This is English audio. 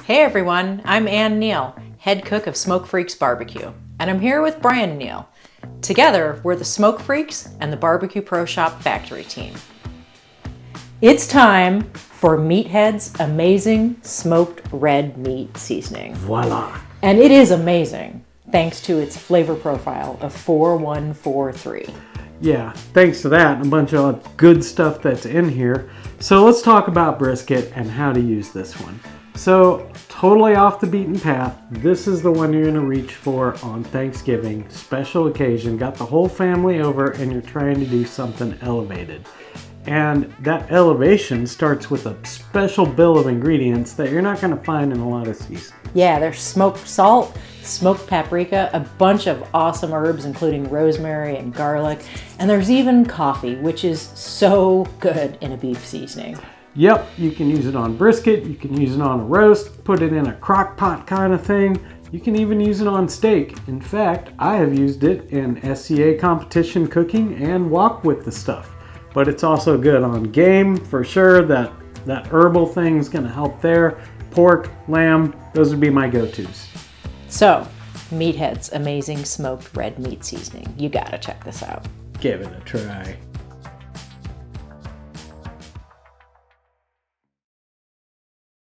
Hey everyone, I'm Ann Neale, head cook of Smoke Freaks Barbecue, and I'm here with Brian Neale. Together, we're the Smoke Freaks and the BBQ Pro Shop factory team. It's time for Meathead's amazing smoked red meat seasoning. Voila! And it is amazing, thanks to its flavor profile of 4143. Yeah, thanks to that and a bunch of good stuff that's in here. So let's talk about brisket and how to use this one. So, totally off the beaten path, this is the one you're gonna reach for on Thanksgiving, special occasion, got the whole family over and you're trying to do something elevated. And that elevation starts with a special bill of ingredients that you're not gonna find in a lot of seasonings. Yeah, there's smoked salt, smoked paprika, a bunch of awesome herbs including rosemary and garlic, and there's even coffee, which is so good in a beef seasoning. Yep, you can use it on brisket, you can use it on a roast, put it in a crock pot kind of thing. You can even use it on steak. In fact, I have used it in SCA competition cooking and wok with the stuff. But it's also good on game for sure. That herbal thing's gonna help there. Pork, lamb, those would be my go-tos. So, Meathead's amazing smoked red meat seasoning. You gotta check this out. Give it a try.